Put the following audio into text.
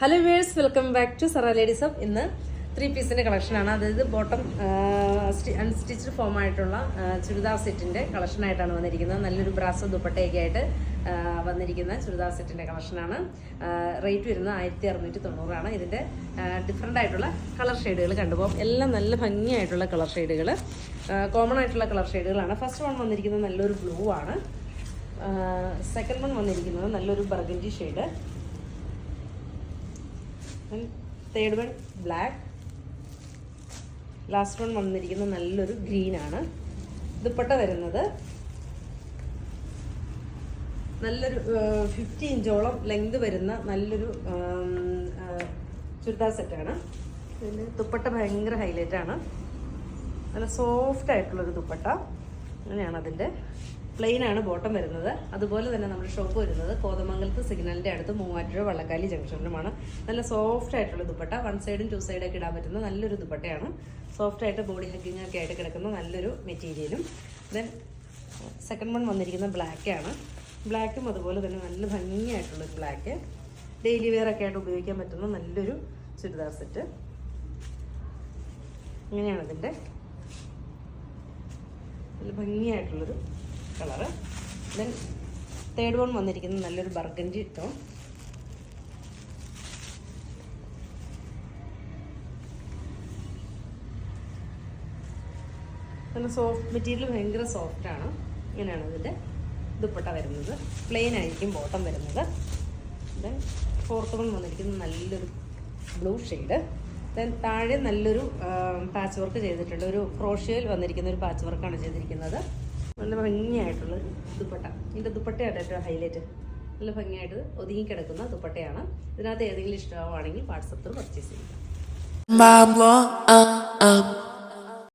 Hello viewers, welcome back to Zara ladies of. ഇന്ന് 3 പീസിൻ്റെ കളക്ഷനാണ്. അതായത് ബോട്ടം അൺസ്റ്റിച്ച്ഡ് ഫോം ആയിട്ടുള്ള ചുരിദാർ സെറ്റിൻ്റെ കളക്ഷനായിട്ടാണ് വന്നിരിക്കുന്നത്. നല്ലൊരു ബ്രാസോ ദുപ്പട്ടയൊക്കെ ആയിട്ട് വന്നിരിക്കുന്ന ചുരിദാർ സെറ്റിൻ്റെ കളക്ഷനാണ്. റേറ്റ് വരുന്നത് 1690 ഇതിൻ്റെ ഡിഫറെൻ്റ് ആയിട്ടുള്ള കളർ ഷെയ്ഡുകൾ കണ്ടുപോകും. എല്ലാം നല്ല ഭംഗിയായിട്ടുള്ള കളർ ഷെയ്ഡുകൾ, കോമൺ ആയിട്ടുള്ള കളർ ഷെയ്ഡുകളാണ്. ഫസ്റ്റ് വൺ വന്നിരിക്കുന്നത് നല്ലൊരു ബ്ലൂ ആണ്. സെക്കൻഡ് വൺ വന്നിരിക്കുന്നത് നല്ലൊരു burgundy shade. Third one black. Last one വന്നിരിക്കുന്നത് നല്ലൊരു ഗ്രീൻ ആണ്. ദുപ്പട്ട വരുന്നത് നല്ലൊരു 50 ഇഞ്ചോളം ലെങ്ത് വരുന്ന നല്ലൊരു ചുരിദാർ സെറ്റാണ്. ഇതിൻ്റെ ദുപ്പട്ട ഭയങ്കര ഹൈലൈറ്റ് ആണ്. നല്ല സോഫ്റ്റ് ആയിട്ടുള്ളൊരു ദുപ്പട്ട. അങ്ങനെയാണ് അതിൻ്റെ. പ്ലെയിൻ ആണ് ബോട്ടം വരുന്നത്. അതുപോലെ തന്നെ നമ്മുടെ ഷോപ്പ് വരുന്നത് കോതമംഗലത്ത് സിഗ്നലിൻ്റെ അടുത്ത് മൂവാറ്റുപുഴ വള്ളക്കാലി ജംഗ്ഷനിലുമാണ്. നല്ല സോഫ്റ്റ് ആയിട്ടുള്ള ദുപ്പട്ട, 1 സൈഡും 2 സൈഡൊക്കെ ഇടാൻ പറ്റുന്ന നല്ലൊരു ദുപ്പട്ടയാണ്. സോഫ്റ്റ് ആയിട്ട് ബോഡി ഹഗ്ഗിങ് ഒക്കെ ആയിട്ട് കിടക്കുന്ന നല്ലൊരു മെറ്റീരിയലും. ദെൻ സെക്കൻഡ് വൺ വന്നിരിക്കുന്നത് ബ്ലാക്കാണ്. ബ്ലാക്കും അതുപോലെ തന്നെ നല്ല ഭംഗിയായിട്ടുള്ളൊരു ബ്ലാക്ക്, ഡെയിലി വെയർ ഒക്കെ ആയിട്ട് ഉപയോഗിക്കാൻ പറ്റുന്ന നല്ലൊരു ചുരിദാർ സെറ്റ്. ഇങ്ങനെയാണ് ഇതിൻ്റെ നല്ല ഭംഗിയായിട്ടുള്ളൊരു കളറ്. ദെൻ തേർഡ് വൺ വന്നിരിക്കുന്നത് നല്ലൊരു ബർഗൻഡി ടോൺ. നല്ല സോഫ്റ്റ് മെറ്റീരിയൽ, ഭയങ്കര സോഫ്റ്റാണ്. ഇങ്ങനെയാണ് ഇതിൻ്റെ ദുപ്പട്ട വരുന്നത്. പ്ലെയിൻ ആയിരിക്കും ബോട്ടം വരുന്നത്. ദെൻ ഫോർത്ത് വൺ വന്നിരിക്കുന്നത് നല്ലൊരു ബ്ലൂ ഷെയ്ഡ്. ദെൻ താഴെ നല്ലൊരു പാച്ച് വർക്ക് ചെയ്തിട്ടുണ്ട്. ഒരു ക്രോഷ്യയിൽ വന്നിരിക്കുന്ന ഒരു പാച്ച് വർക്കാണ് ചെയ്തിരിക്കുന്നത്. നല്ല ഭംഗിയായിട്ടുള്ള ദുപ്പട്ട. ഇതിൻ്റെ ദുപ്പട്ടയാണ് ഏറ്റവും ഹൈലൈറ്റ്. നല്ല ഭംഗിയായിട്ട് ഒതുങ്ങിക്കിടക്കുന്ന ദുപ്പട്ടയാണ്. ഇതിനകത്ത് ഏതെങ്കിലും ഇഷ്ടമാവുകയാണെങ്കിൽ വാട്സപ്പിൽ പർച്ചേസ് ചെയ്യും.